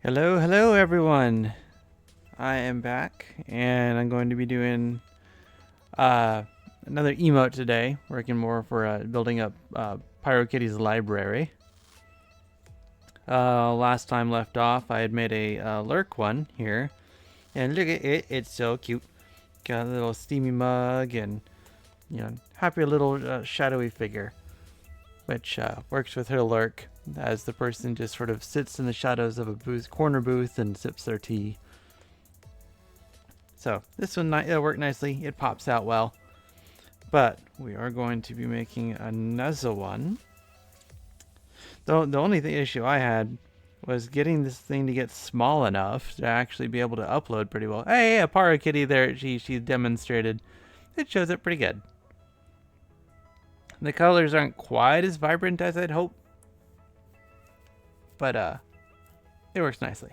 Hello everyone. I am back and I'm going to be doing another emote today, working more for building up PyroKitty's library. Last time left off, I had made a lurk one here, and look at it, it's so cute. Got a little steamy mug and, happy little shadowy figure, which works with her lurk, as the person just sort of sits in the shadows of a corner booth and sips their tea. So this one it'll work nicely. It pops out well. But we are going to be making another one. The only issue I had was getting this thing to get small enough to actually be able to upload pretty well. Hey, a Pyrokittty there. She demonstrated. It shows up pretty good. The colors aren't quite as vibrant as I'd hope, but it works nicely.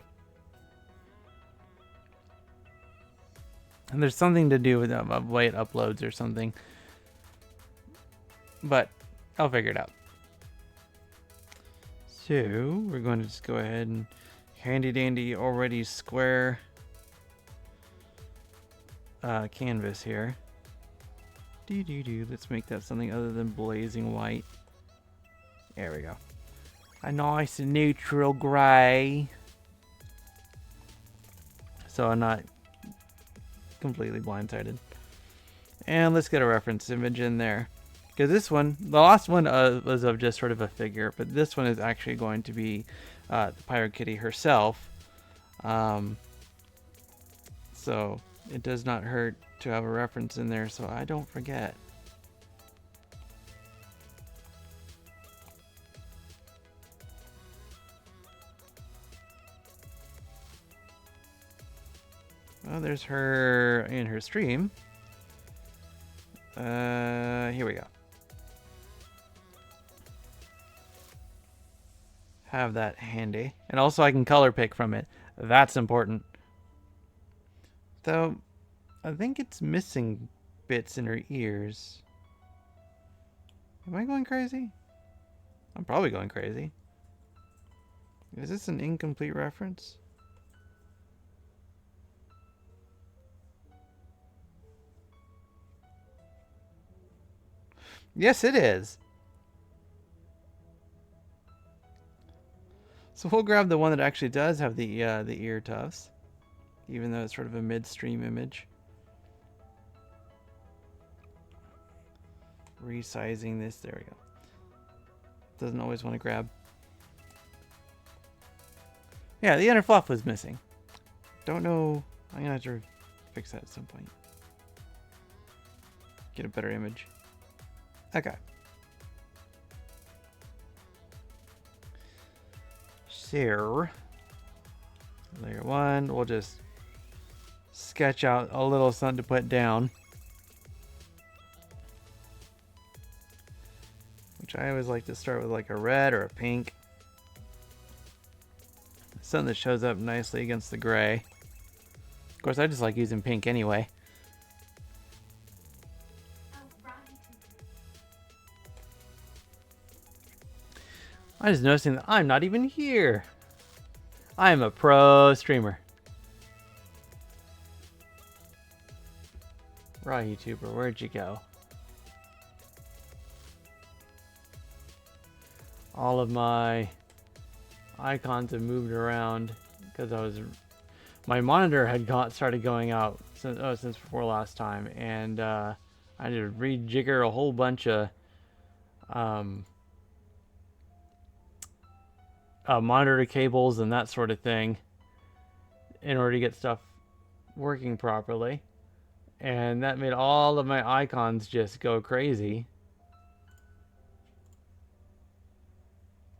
And there's something to do with the way it uploads or something, but I'll figure it out. So we're going to just go ahead and handy dandy already square canvas here. Let's make that something other than blazing white. There we go. A nice neutral gray, so I'm not completely blindsided. And let's get a reference image in there, because this one, the last one was of just sort of a figure, but this one is actually going to be the Pyrokitty herself. So it does not hurt to have a reference in there so I don't forget. Well, there's her in her stream. Here we go. Have that handy. And also I can color pick from it. That's important. Though, I think it's missing bits in her ears. Am I going crazy? I'm probably going crazy. Is this an incomplete reference? Yes, it is. So we'll grab the one that actually does have the ear tufts, even though it's sort of a midstream image. Resizing this, there we go. Doesn't always want to grab. Yeah, the inner fluff was missing. Don't know. I'm gonna have to fix that at some point. Get a better image. Okay. So, layer one, we'll just sketch out a little something to put down. Which I always like to start with like a red or a pink. Something that shows up nicely against the gray. Of course, I just like using pink anyway. I'm just noticing that I'm not even here. I'm a pro streamer. Raw YouTuber, where'd you go? All of my icons have moved around because my monitor had started going out since before last time, and I had to rejigger a whole bunch of monitor cables and that sort of thing in order to get stuff working properly, and that made all of my icons just go crazy.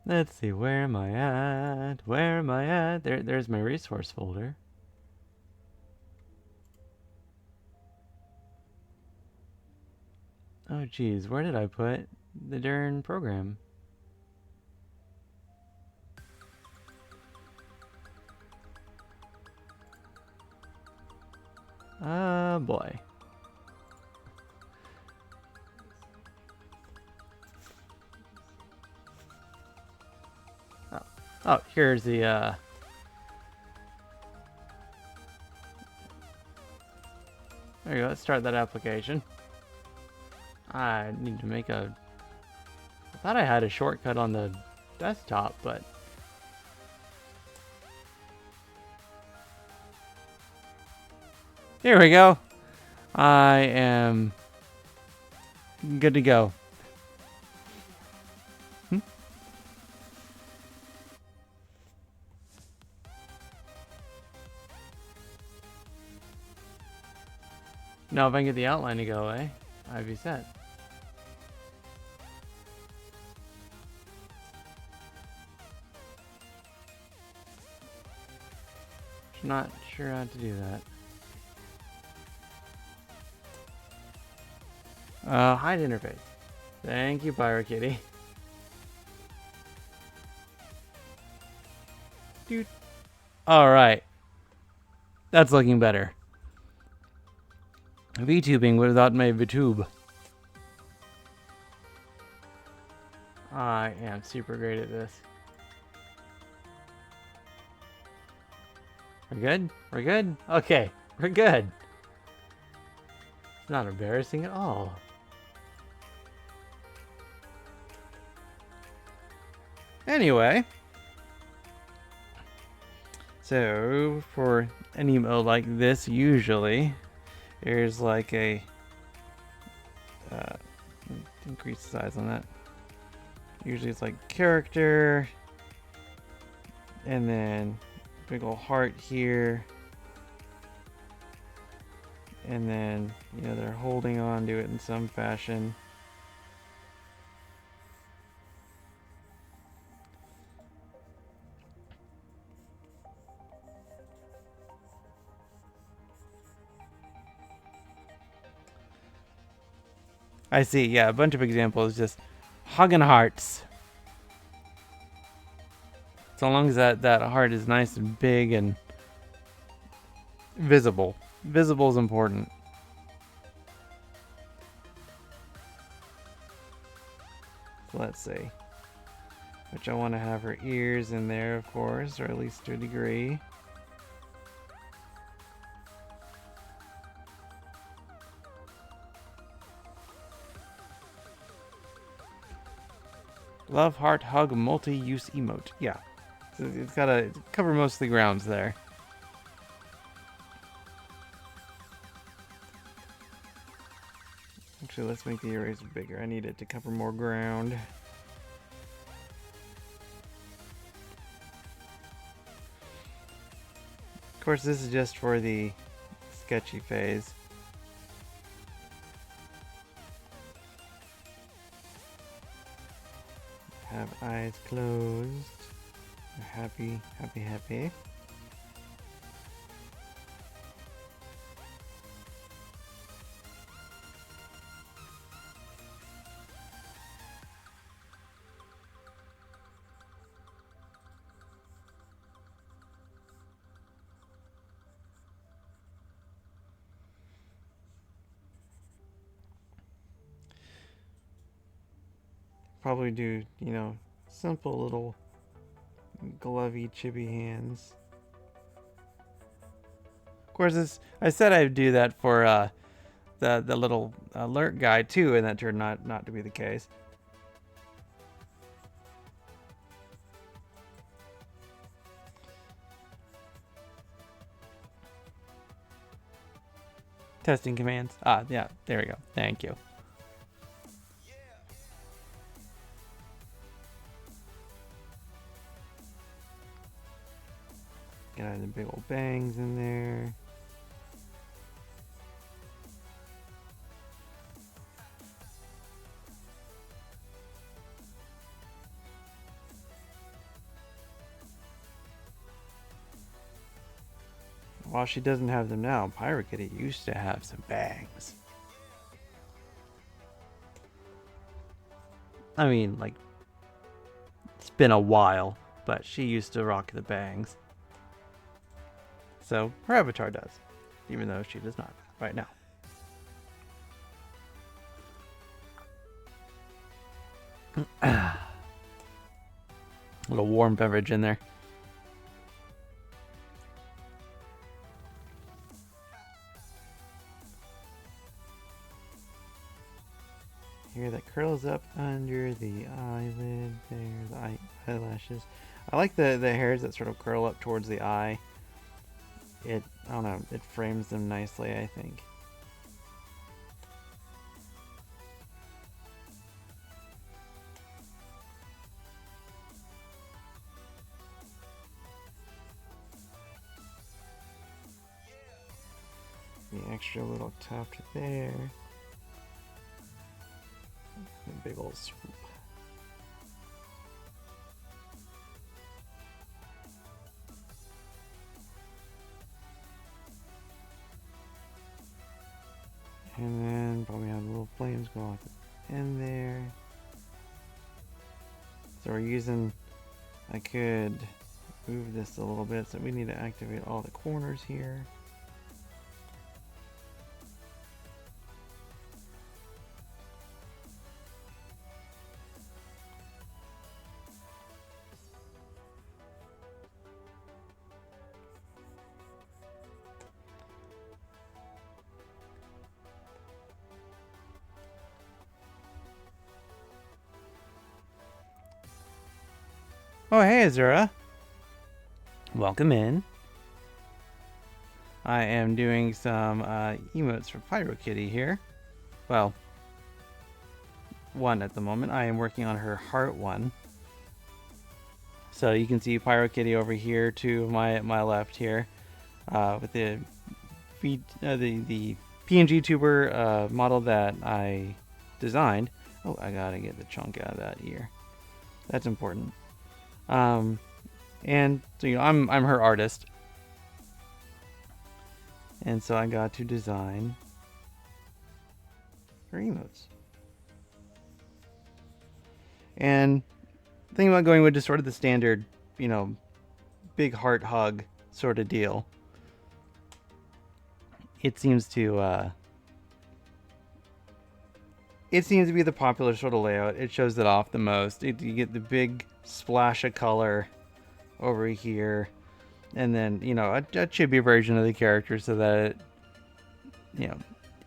Let's see, where am I at? Where am I at? There's my resource folder. Oh geez, where did I put the darn program? Oh boy. Oh, here's the There you go. Let's start that application. I need to make a... I thought I had a shortcut on the desktop, but... Here we go. I am good to go. Now if I can get the outline to go away, I'd be set. Not sure how to do that. Hide interface. Thank you, Pyrokitty. Dude. Alright. That's looking better. VTubing without my VTube. I am super great at this. We're good? We're good? Okay, we're good. It's not embarrassing at all. Anyway. So, for an emote like this, usually, there's like a... increase the size on that. Usually it's like character, and then big ol' heart here, and then, you know, they're holding on to it in some fashion. I see, yeah, a bunch of examples, just hugging hearts. So long as that heart is nice and big and visible. Visible is important. So let's see. Which I want to have her ears in there, of course, or at least to a degree. Love, heart, hug, multi-use emote. Yeah. So it's got to cover most of the grounds there. Actually, let's make the eraser bigger. I need it to cover more ground. Of course, this is just for the sketchy phase. Have eyes closed. Happy, happy, happy. Probably do, you know, simple little glovey, chibi hands. Of course, this, I said I'd do that for the little alert guy too, and that turned not to be the case. Testing commands. Ah, yeah, there we go. Thank you. Got the big old bangs in there. While she doesn't have them now, Pyrokitty used to have some bangs. I mean, like, it's been a while, but she used to rock the bangs. So, her avatar does, even though she does not right now. A little warm beverage in there. here that curls up under the eyelid there, the eyelashes. I like the hairs that sort of curl up towards the eye. I don't know, it frames them nicely, I think. The extra little tuft there. A big old swoop. And then probably have little flames go off the end there. So we're using, I could move this a little bit, so we need to activate all the corners here. Oh, hey, Azura. Welcome in. I am doing some emotes for Pyrokitty here. Well, one at the moment. I am working on her heart one. So you can see Pyrokitty over here to my left here, with the PNG tuber model that I designed. Oh, I gotta get the chunk out of that ear. That's important. And so I'm her artist, and so I got to design her emotes. And the thing about going with just sort of the standard, big heart hug sort of deal, it seems to be the popular sort of layout. It shows it off the most. You get the big splash of color over here, and then a chibi version of the character so that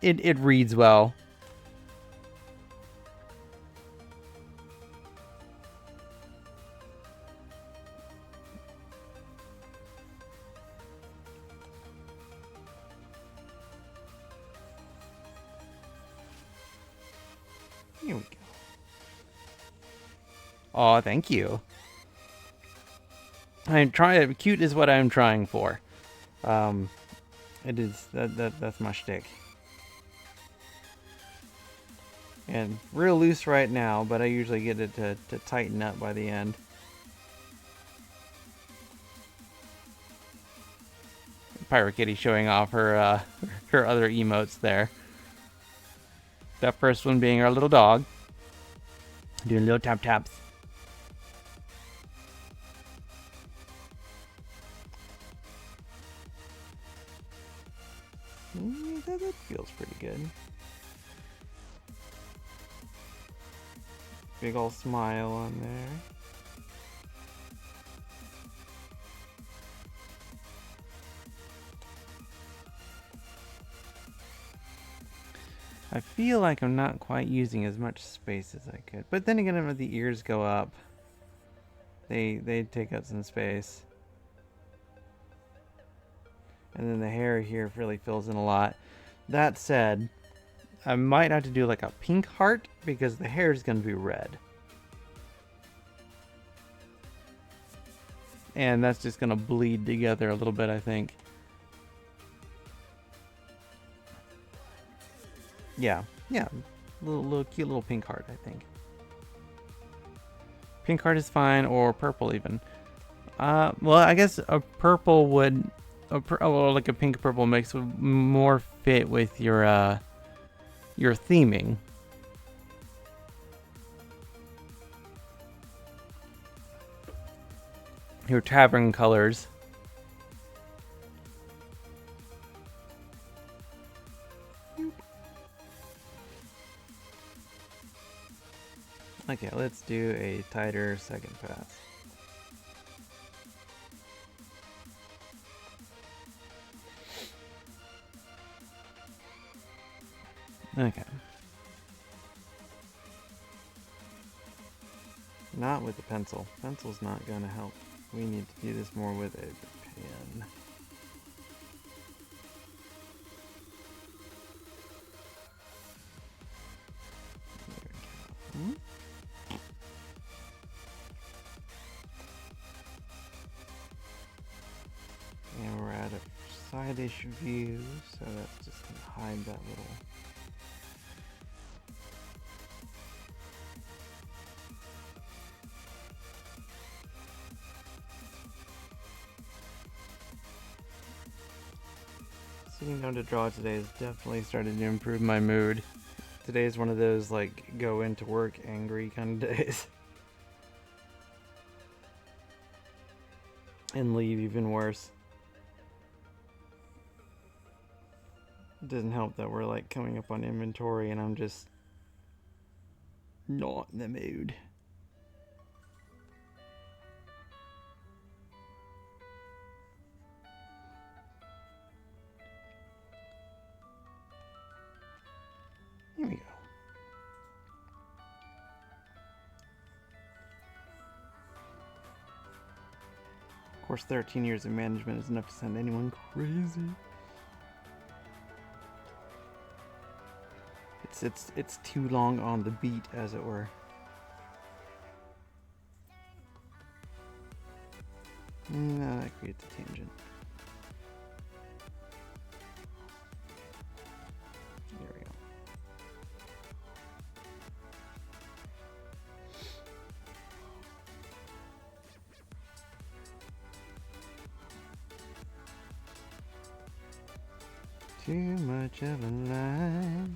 it reads well. Here we go. Oh, thank you. I'm trying. Cute is what I'm trying for. It is that's my shtick. And real loose right now, but I usually get it to tighten up by the end. Pyrokitty showing off her her other emotes there. That first one being our little dog, doing little tap taps. That feels pretty good. Big ol' smile on there. I feel like I'm not quite using as much space as I could. But then again, if the ears go up, they take up some space. And then the hair here really fills in a lot. That said, I might have to do like a pink heart because the hair is going to be red. And that's just going to bleed together a little bit, I think. Yeah, little cute little pink heart, I think. Pink heart is fine, or purple even. Well, I guess a purple would, like a pink purple mix would more fit with your theming. Your tavern colors. Okay, let's do a tighter second pass. Okay. Not with the pencil. Pencil's not going to help. We need to do this more with a pen. There we go. And we're at a side issue view, so that's just going to hide that little. Sitting down to draw today has definitely started to improve my mood. Today is one of those like go into work angry kind of days. And leave even worse. It doesn't help that we're like coming up on inventory and I'm just not in the mood. Here we go. Of course, 13 years of management is enough to send anyone crazy. It's too long on the beat, as it were. No, that creates a tangent. There we go. Too much of a lie.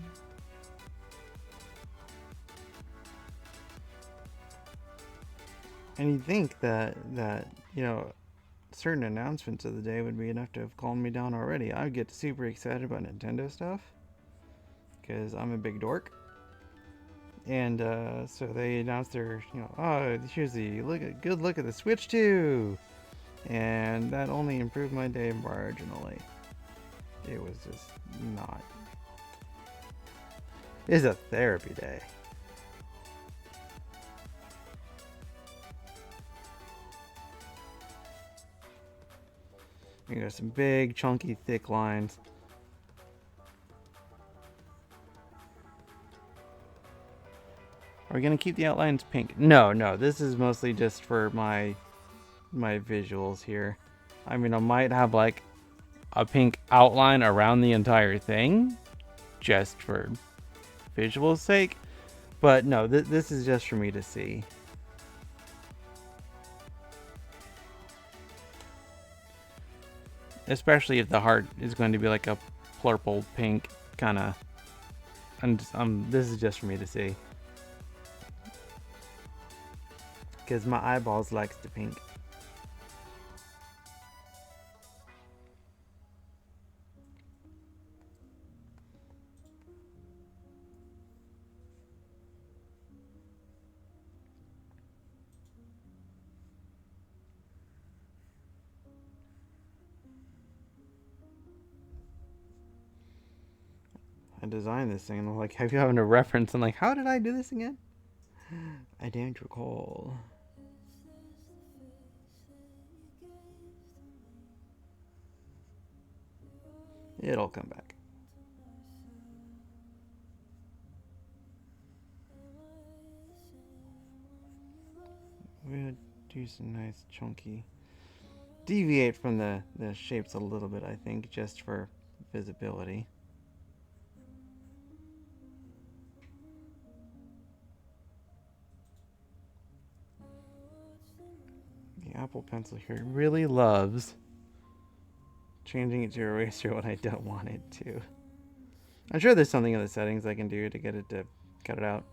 And you'd think that you know, certain announcements of the day would be enough to have calmed me down already. I would get super excited about Nintendo stuff because I'm a big dork. And so they announced their, oh, here's the good look at the Switch 2, and that only improved my day marginally. It was just not. It's a therapy day. You got some big, chunky, thick lines. Are we gonna keep the outlines pink? No, this is mostly just for my visuals here. I mean, I might have like a pink outline around the entire thing, just for visual sake. But no, this is just for me to see. Especially if the heart is going to be like a purple pink kind of. This is just for me to see. Because my eyeballs likes the pink. I designed this thing and I'm like, have you having a reference? I'm like, how did I do this again? I don't recall. It'll come back. We'll do some nice chunky. Deviate from the shapes a little bit, I think, just for visibility. The Apple Pencil here really loves changing it to eraser when I don't want it to. I'm sure there's something in the settings I can do to get it to cut it out.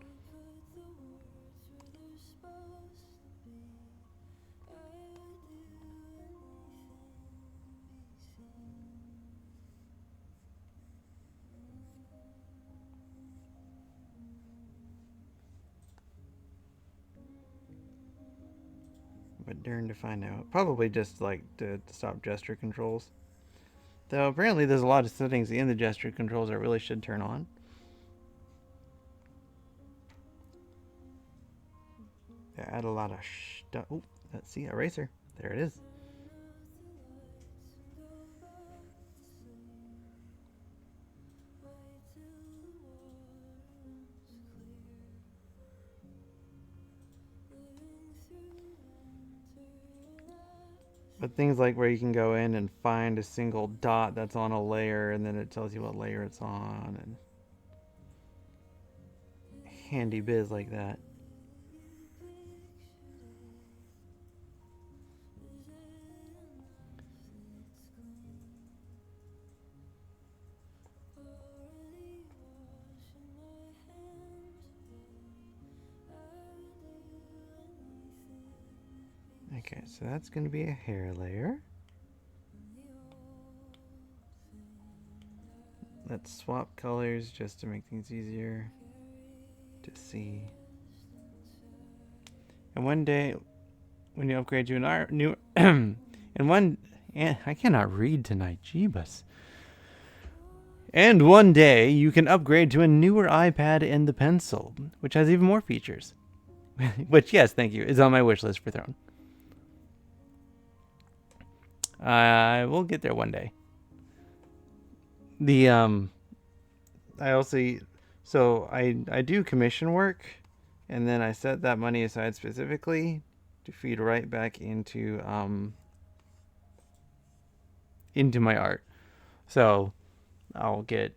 But darn to find out. Probably just like to stop gesture controls. Though apparently there's a lot of settings in the gesture controls I really should turn on. add a lot of stuff. Oh, let's see, eraser. There it is. But things like where you can go in and find a single dot that's on a layer, and then it tells you what layer it's on, and handy biz like that. Okay, so that's going to be a hair layer. Let's swap colors just to make things easier to see. And one day, when you upgrade to an new, and I cannot read tonight, jeebus. And one day, you can upgrade to a newer iPad and the pencil, which has even more features. Which, yes, thank you, is on my wish list for Throne. I will get there one day. I also, so I do commission work, and then I set that money aside specifically to feed right back into my art. So I'll get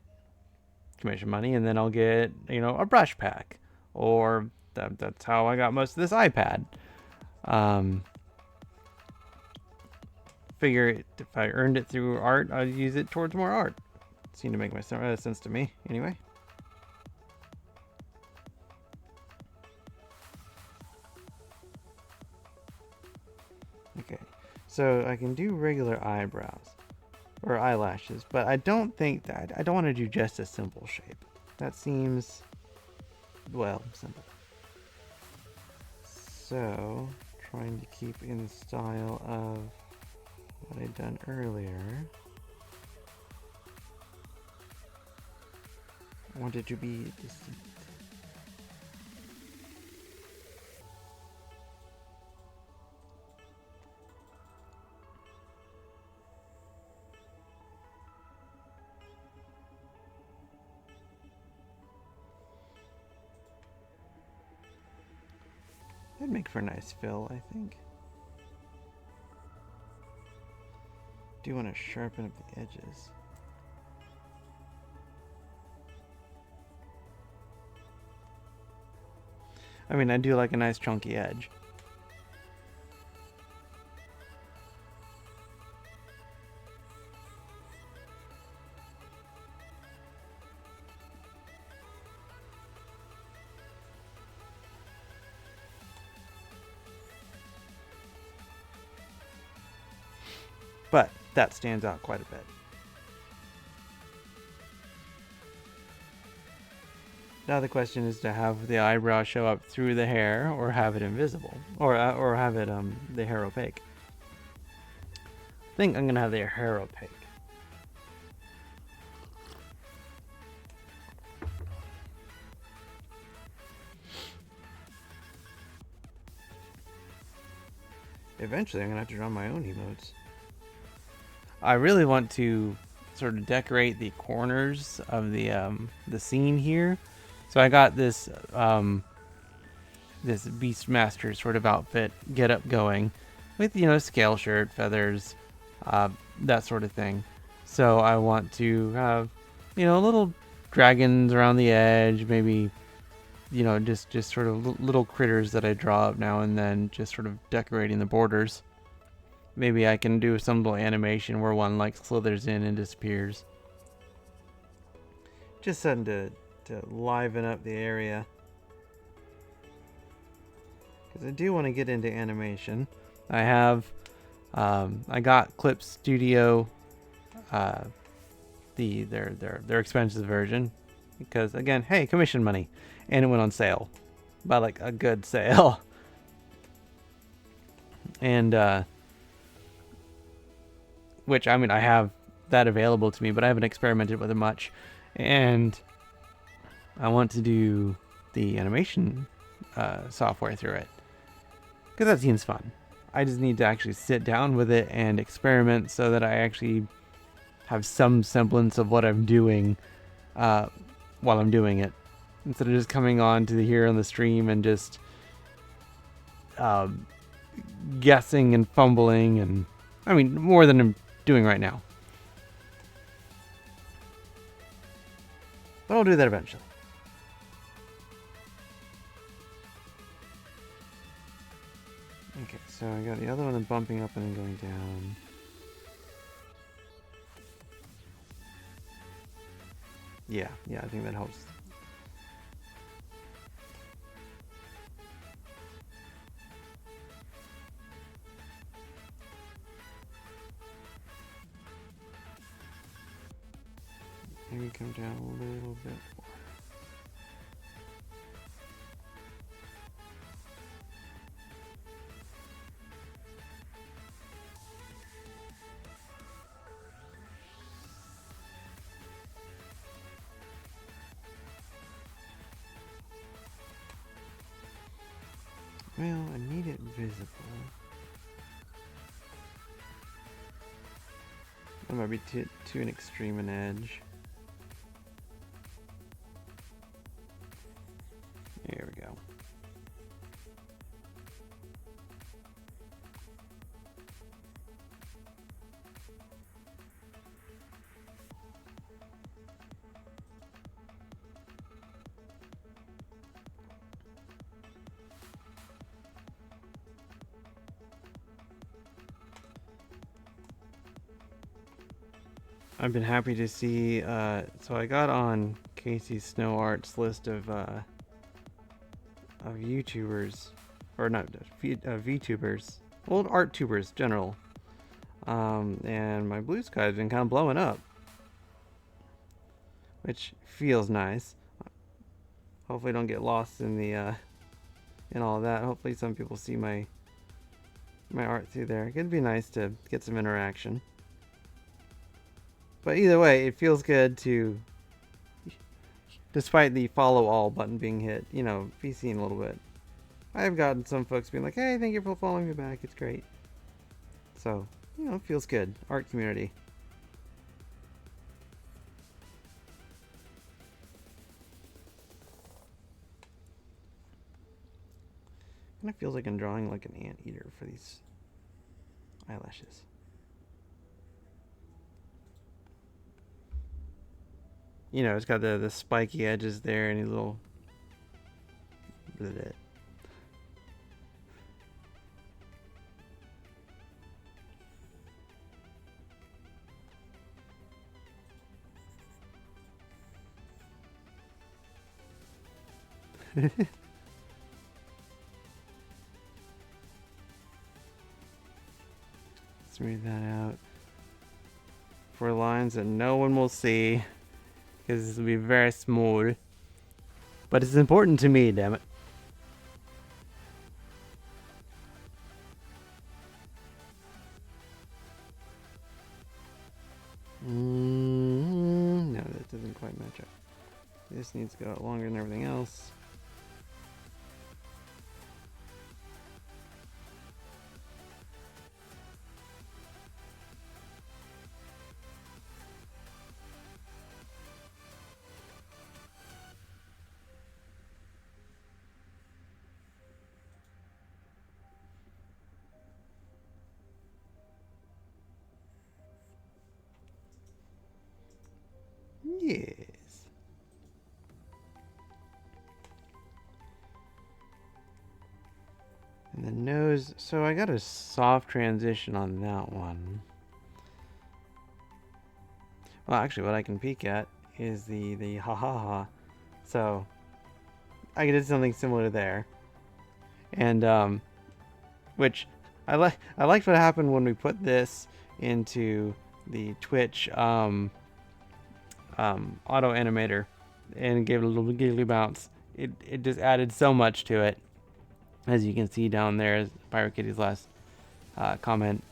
commission money, and then I'll get, a brush pack, or that's how I got most of this iPad. Figure if I earned it through art, I'd use it towards more art. Seemed to make my sense to me, anyway. Okay, so I can do regular eyebrows or eyelashes, but I don't think that I don't want to do just a simple shape. That seems, well, simple. So, trying to keep in the style of what I'd done earlier. I want it to be distinct. That'd make for a nice fill, I think. Do want to sharpen up the edges. I mean, I do like a nice chunky edge. But that stands out quite a bit. Now the question is to have the eyebrow show up through the hair, or have it invisible, or have it the hair opaque. I think I'm gonna have the hair opaque. Eventually, I'm gonna have to draw my own emotes. I really want to sort of decorate the corners of the scene here. So I got this this Beastmaster sort of outfit get up going with, scale shirt, feathers, that sort of thing. So I want to have, little dragons around the edge, maybe, just sort of little critters that I draw up now and then, just sort of decorating the borders. Maybe I can do some little animation where one like slithers in and disappears. Just something to liven up the area. Because I do want to get into animation. I have, I got Clip Studio, their expensive version, because again, hey, commission money, and it went on sale, by like a good sale, and which, I mean, I have that available to me, but I haven't experimented with it much, and I want to do the animation software through it. because that seems fun. I just need to actually sit down with it and experiment so that I actually have some semblance of what I'm doing while I'm doing it, instead of just coming on to here on the stream and just guessing and fumbling, and I mean more than I'm doing right now. But I'll do that eventually. Okay, so I got the other one bumping up and then going down. Yeah, I think that helps. Maybe come down a little bit more. Well, I need it visible. That might be too an extreme an edge. There we go. I've been happy to see, so I got on Casey Snow Art's list of YouTubers, or not, VTubers, old art tubers, general. And my blue sky has been kind of blowing up, which feels nice. Hopefully I don't get lost in the, in all of that. Hopefully some people see my art through there. It could be nice to get some interaction. But either way, it feels good to, despite the follow all button being hit, you know, be seen a little bit. I've gotten some folks being like, hey, thank you for following me back. It's great. So, you know, it feels good. Art community. Kind of feels like I'm drawing like an anteater for these eyelashes. You know, it's got the spiky edges there and these little... Smooth that out. For lines that no one will see, because this will be very smooth. But it's important to me, damn it. No, that doesn't quite match up. This needs to go out longer than everything else. Yes. And the nose, so I got a soft transition on that one. Well, actually, what I can peek at is the ha ha ha. So I did something similar there, and which I liked what happened when we put this into the Twitch auto animator and gave it a little giggly bounce. It just added so much to it, as you can see down there as PyroKitty's last comment.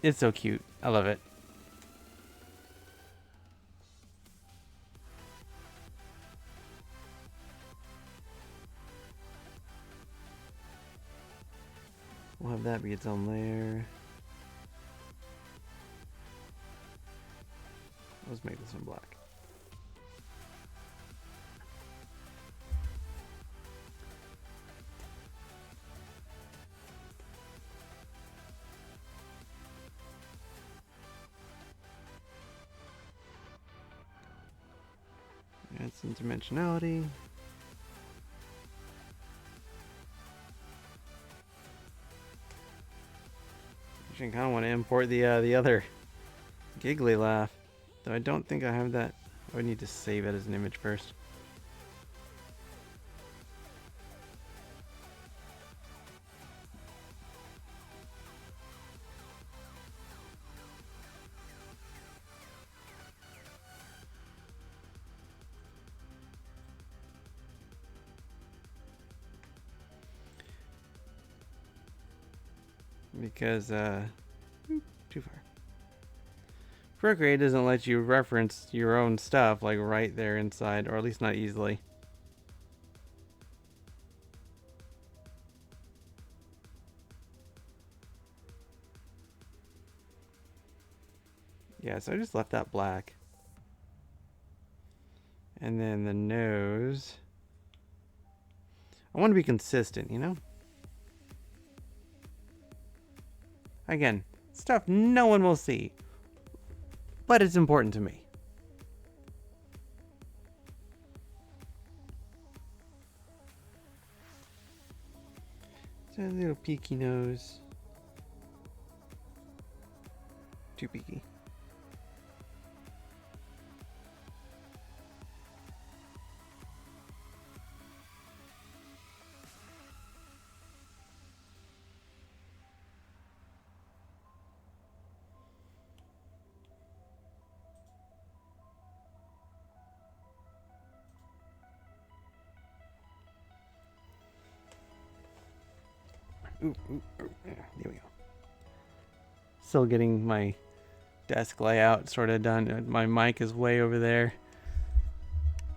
It's so cute. I love it. We'll have that be its own layer. Let's make this one black. Add some dimensionality. I kind of want to import the other giggly laugh, though I don't think I have that. I would need to save it as an image first. Because too far. Procreate doesn't let you reference your own stuff like right there inside, or at least not easily. Yeah, so I just left that black. And then the nose. I want to be consistent, you know? Again, stuff no one will see. But it's important to me. So a little peaky nose. Too peaky. Ooh, yeah, there we go. Still getting my desk layout sort of done. My mic is way over there.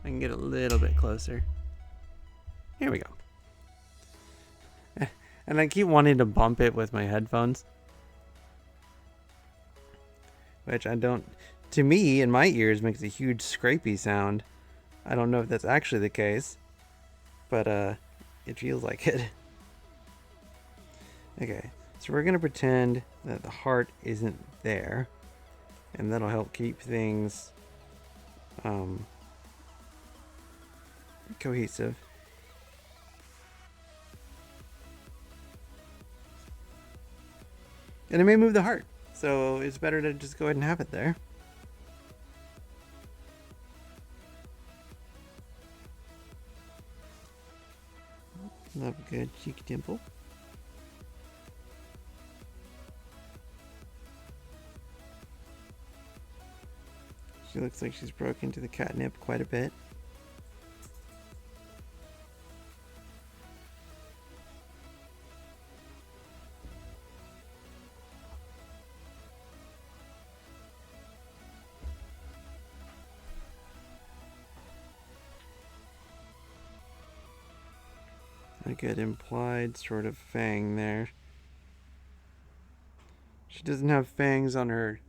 I can get a little bit closer. Here we go. And I keep wanting to bump it with my headphones. Which I don't... To me, in my ears, makes a huge scrapey sound. I don't know if that's actually the case. But, it feels like it. Okay, so we're going to pretend that the heart isn't there. And that'll help keep things cohesive. And it may move the heart, so it's better to just go ahead and have it there. Love a good cheek dimple. She looks like she's broke into the catnip quite a bit. A good implied sort of fang there. She doesn't have fangs on her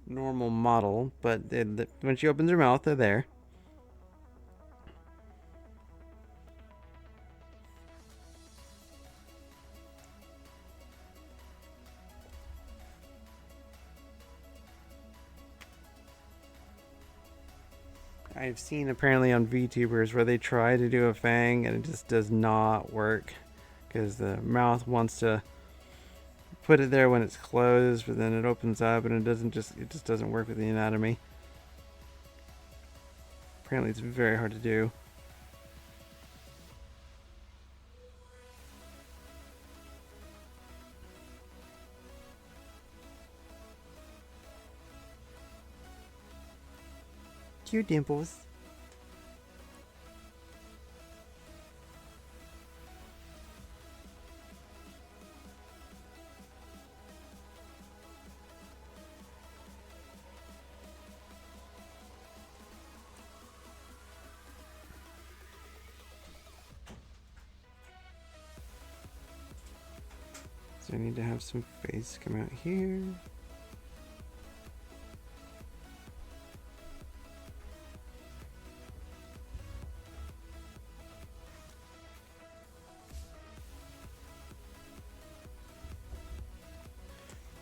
normal model, but when she opens her mouth, they're there. I've seen apparently on VTubers where they try to do a fang and it just does not work because the mouth wants to put it there when it's closed, but then it opens up and it just doesn't work with the anatomy. Apparently it's very hard to do. Cute dimples. So So I need to have some face come out here.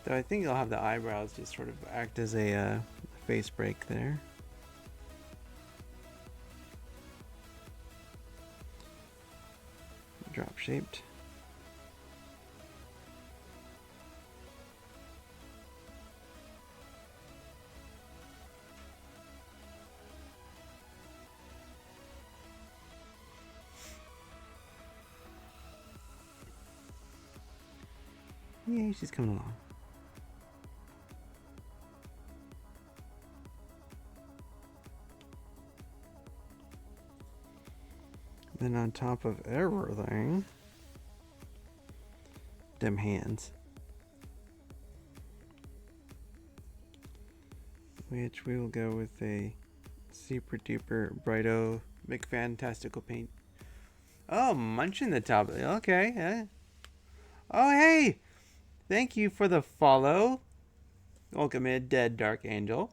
Though I think I'll have the eyebrows just sort of act as a face break there. Drop shaped. Yay, she's coming along. Then on top of everything, them hands. Which we will go with a super duper brighto McFantastical paint. Oh, munching the top. Okay. Oh, hey! Thank you for the follow. Welcome in, Dead Dark Angel.